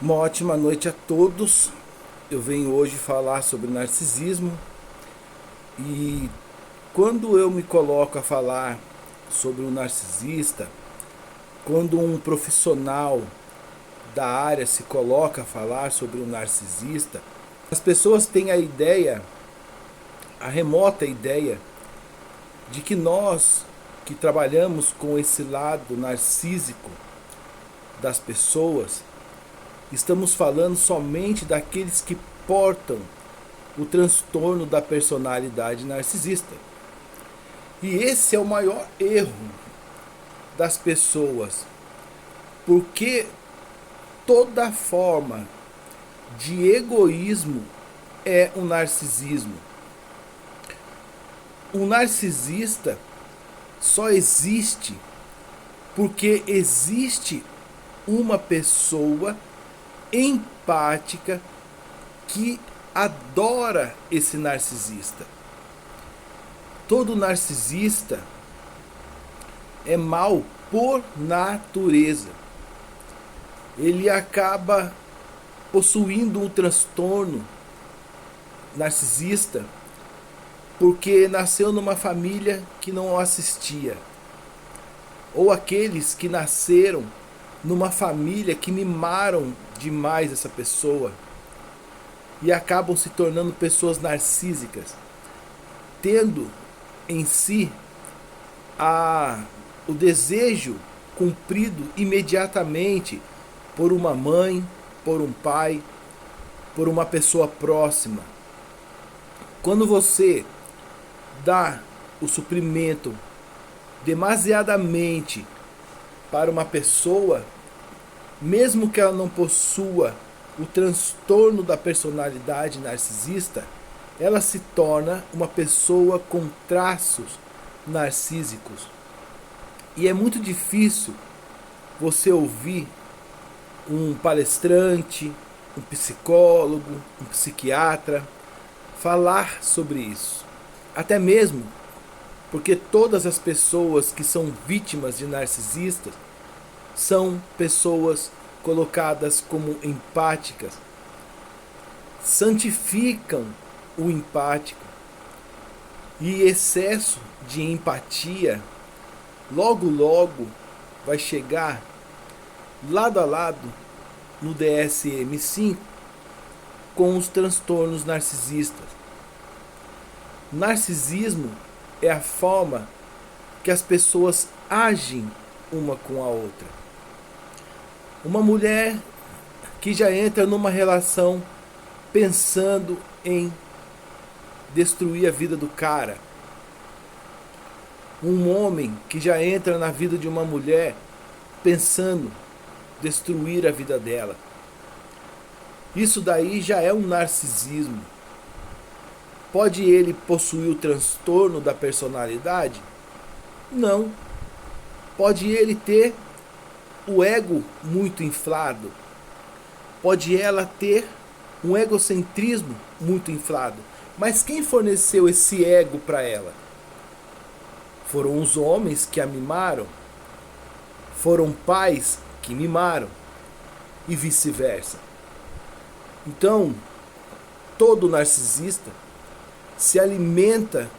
Uma ótima noite a todos. Eu venho hoje falar sobre narcisismo e quando eu me coloco a falar sobre o narcisista, quando um profissional da área se coloca a falar sobre o narcisista, as pessoas têm a ideia, a remota ideia, de que nós que trabalhamos com esse lado narcísico das pessoas, estamos falando somente daqueles que portam o transtorno da personalidade narcisista. E esse é o maior erro das pessoas, porque toda forma de egoísmo é um narcisismo. O narcisista só existe porque existe uma pessoa empática que adora esse narcisista. Todo narcisista é mau por natureza. Ele acaba possuindo um transtorno narcisista porque nasceu numa família que não o assistia. Ou aqueles que nasceram numa família que mimaram demais essa pessoa e acabam se tornando pessoas narcísicas, tendo em si o desejo cumprido imediatamente por uma mãe, por um pai, por uma pessoa próxima. Quando você dá o suprimento demasiadamente para uma pessoa, mesmo que ela não possua o transtorno da personalidade narcisista, ela se torna uma pessoa com traços narcísicos. E é muito difícil você ouvir um palestrante, um psicólogo, um psiquiatra falar sobre isso. Até mesmo porque todas as pessoas que são vítimas de narcisistas são pessoas colocadas como empáticas, santificam o empático, e excesso de empatia logo logo vai chegar lado a lado no DSM-5 com os transtornos narcisistas. Narcisismo é a forma que as pessoas agem uma com a outra. Uma mulher que já entra numa relação pensando em destruir a vida do cara. Um homem que já entra na vida de uma mulher pensando destruir a vida dela. Isso daí já é um narcisismo. Pode ele possuir o transtorno da personalidade? Não. Pode ele ter o ego muito inflado? Pode ela ter um egocentrismo muito inflado? Mas quem forneceu esse ego para ela? Foram os homens que a mimaram? Foram pais que mimaram? E vice-versa. Então, todo narcisista se alimenta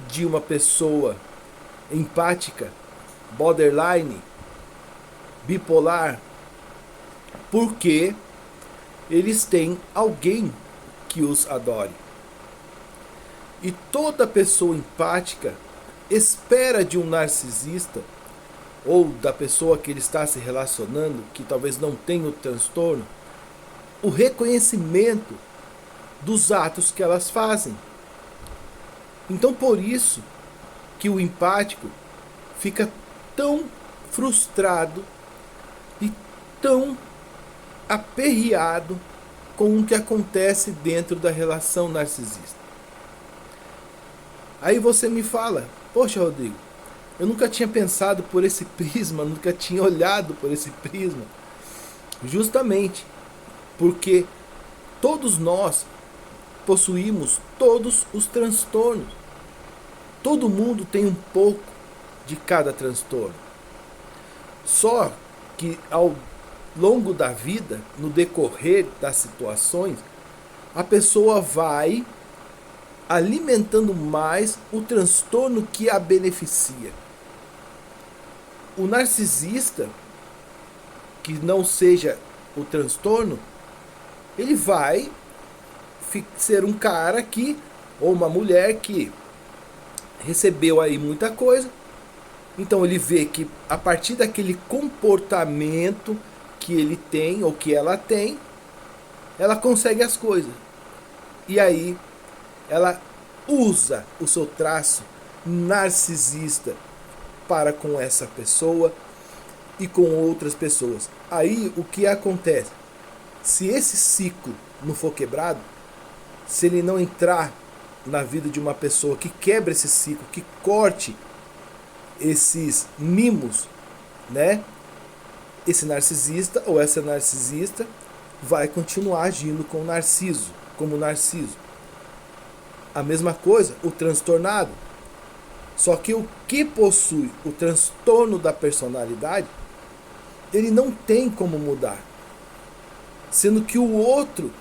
de uma pessoa empática, borderline, bipolar, porque eles têm alguém que os adore. E toda pessoa empática espera de um narcisista, ou da pessoa que ele está se relacionando, que talvez não tenha o transtorno, o reconhecimento dos atos que elas fazem. Então, por isso que o empático fica tão frustrado e tão aperreado com o que acontece dentro da relação narcisista. Aí você me fala: poxa, Rodrigo, eu nunca tinha pensado por esse prisma, nunca tinha olhado por esse prisma. Justamente porque todos nós possuímos todos os transtornos. Todo mundo tem um pouco de cada transtorno. Só que ao longo da vida, no decorrer das situações, a pessoa vai alimentando mais o transtorno que a beneficia. O narcisista, que não seja o transtorno, ele vai ser um cara que, ou uma mulher que recebeu aí muita coisa, então ele vê que a partir daquele comportamento que ele tem ou que ela tem, ela consegue as coisas. E aí ela usa o seu traço narcisista para com essa pessoa e com outras pessoas. Aí o que acontece? Se esse ciclo não for quebrado, se ele não entrar na vida de uma pessoa que quebre esse ciclo, que corte esses mimos, né? Esse narcisista ou essa narcisista vai continuar agindo com o narciso, como narciso. A mesma coisa, o transtornado. Só que o que possui o transtorno da personalidade, ele não tem como mudar. Sendo que o outro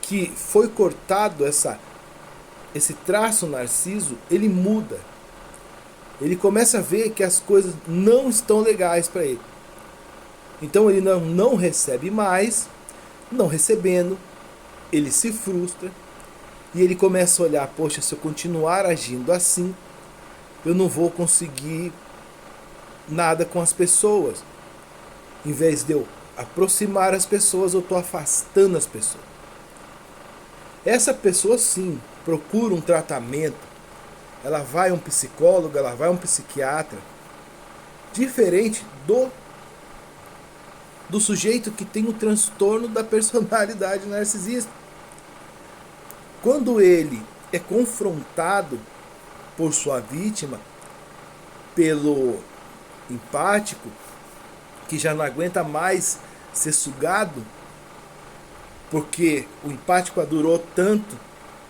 que foi cortado esse traço narciso, ele muda. Ele começa a ver que as coisas não estão legais para ele. Então ele não recebe mais, não recebendo, ele se frustra e ele começa a olhar, poxa, se eu continuar agindo assim, eu não vou conseguir nada com as pessoas. Em vez de eu aproximar as pessoas, eu estou afastando as pessoas. Essa pessoa sim procura um tratamento, ela vai a um psicólogo, ela vai a um psiquiatra, diferente do sujeito que tem o transtorno da personalidade narcisista. Quando ele é confrontado por sua vítima, pelo empático, que já não aguenta mais ser sugado, porque o empático adorou tanto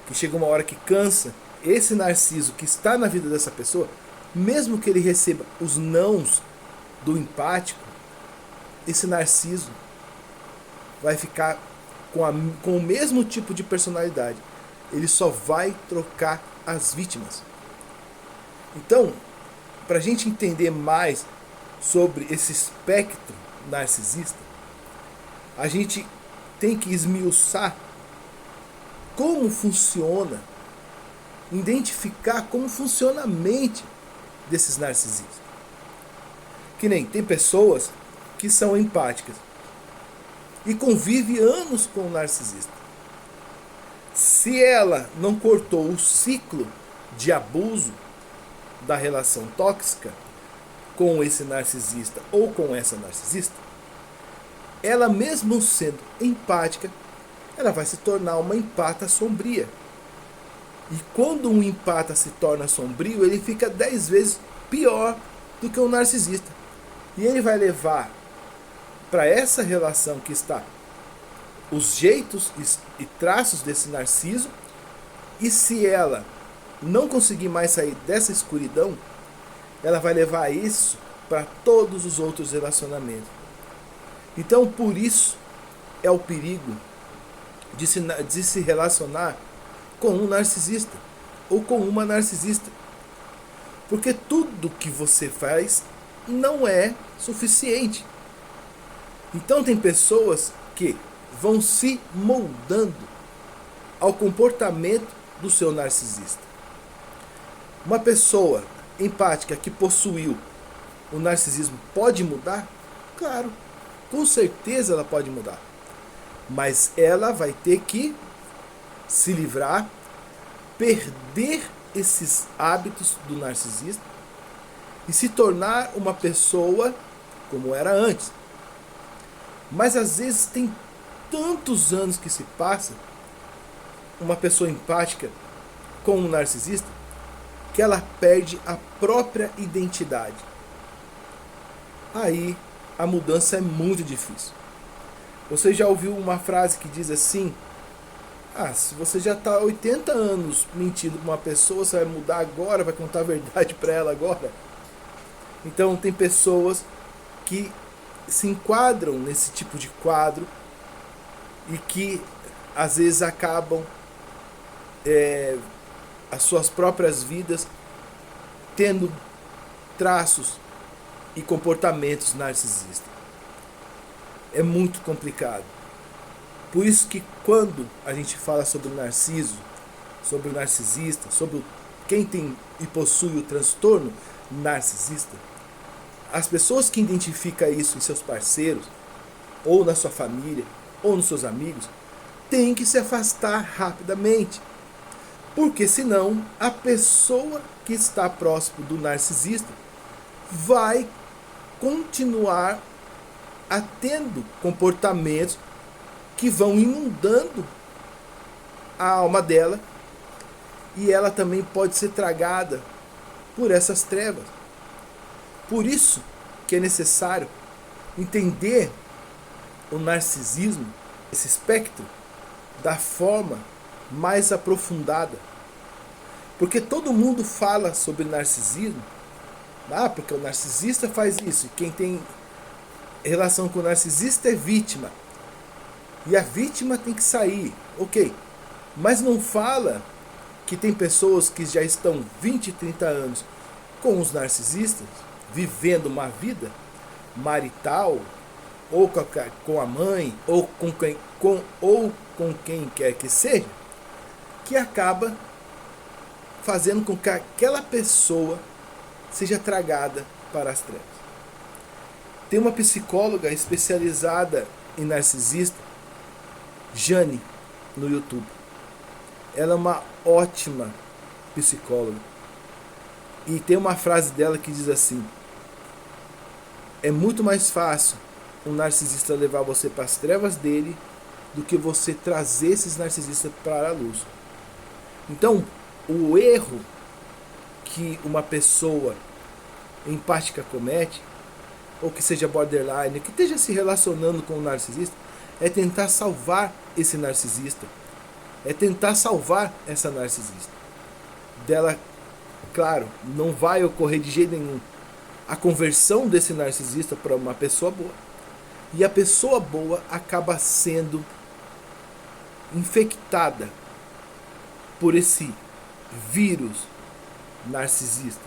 que chega uma hora que cansa. Esse narciso que está na vida dessa pessoa, mesmo que ele receba os nãos do empático, esse narciso vai ficar com o mesmo tipo de personalidade. Ele só vai trocar as vítimas. Então, para a gente entender mais sobre esse espectro narcisista, a gente tem que esmiuçar como funciona, identificar como funciona a mente desses narcisistas. Que nem tem pessoas que são empáticas e convive anos com o narcisista. Se ela não cortou o ciclo de abuso da relação tóxica com esse narcisista ou com essa narcisista, ela mesmo sendo empática, ela vai se tornar uma empata sombria. E quando um empata se torna sombrio, ele fica 10 vezes pior do que um narcisista. E ele vai levar para essa relação que está os jeitos e traços desse narciso, e se ela não conseguir mais sair dessa escuridão, ela vai levar isso para todos os outros relacionamentos. Então, por isso é o perigo de se relacionar com um narcisista ou com uma narcisista. Porque tudo que você faz não é suficiente. Então tem pessoas que vão se moldando ao comportamento do seu narcisista. Uma pessoa empática que possuiu o narcisismo pode mudar? Claro, com certeza ela pode mudar. Mas ela vai ter que se livrar, perder esses hábitos do narcisista e se tornar uma pessoa como era antes. Mas às vezes tem tantos anos que se passa, uma pessoa empática com um narcisista, que ela perde a própria identidade. Aí a mudança é muito difícil. Você já ouviu uma frase que diz assim: se você já está 80 anos mentindo para uma pessoa, você vai mudar agora, vai contar a verdade para ela agora? Então tem pessoas que se enquadram nesse tipo de quadro e que às vezes acabam as suas próprias vidas tendo traços e comportamentos narcisistas. É muito complicado. Por isso que quando a gente fala sobre o narciso, sobre o narcisista, sobre quem tem e possui o transtorno narcisista, as pessoas que identificam isso em seus parceiros, ou na sua família, ou nos seus amigos, têm que se afastar rapidamente. Porque senão a pessoa que está próximo do narcisista vai continuar tendo comportamentos que vão inundando a alma dela, e ela também pode ser tragada por essas trevas. Por isso que é necessário entender o narcisismo, esse espectro, da forma mais aprofundada. Porque todo mundo fala sobre narcisismo, porque o narcisista faz isso, e quem tem relação com o narcisista é vítima, e a vítima tem que sair, ok, mas não fala que tem pessoas que já estão 20, 30 anos com os narcisistas, vivendo uma vida marital, ou com a mãe, ou com quem quer que seja, que acaba fazendo com que aquela pessoa seja tragada para as trevas. Tem uma psicóloga especializada em narcisista, Jane, no YouTube. Ela é uma ótima psicóloga. E tem uma frase dela que diz assim: é muito mais fácil um narcisista levar você para as trevas dele do que você trazer esses narcisistas para a luz. Então, o erro que uma pessoa empática comete, ou que seja borderline, que esteja se relacionando com o narcisista, é tentar salvar esse narcisista, é tentar salvar essa narcisista. Dela, claro, não vai ocorrer de jeito nenhum a conversão desse narcisista para uma pessoa boa. E a pessoa boa acaba sendo infectada por esse vírus narcisista.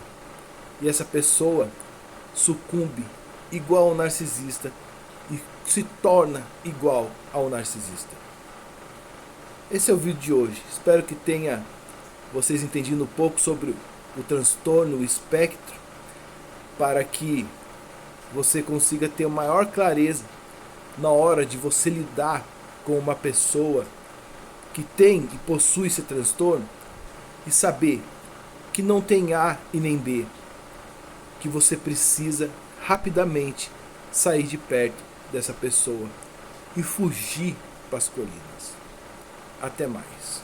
E essa pessoa sucumbe igual ao narcisista e se torna igual ao narcisista. Esse é o vídeo de hoje. Espero que tenha vocês entendido um pouco sobre o transtorno, o espectro, para que você consiga ter maior clareza na hora de você lidar com uma pessoa que tem e possui esse transtorno, e saber que não tem A e nem B, que você precisa rapidamente sair de perto dessa pessoa e fugir para as colinas. Até mais.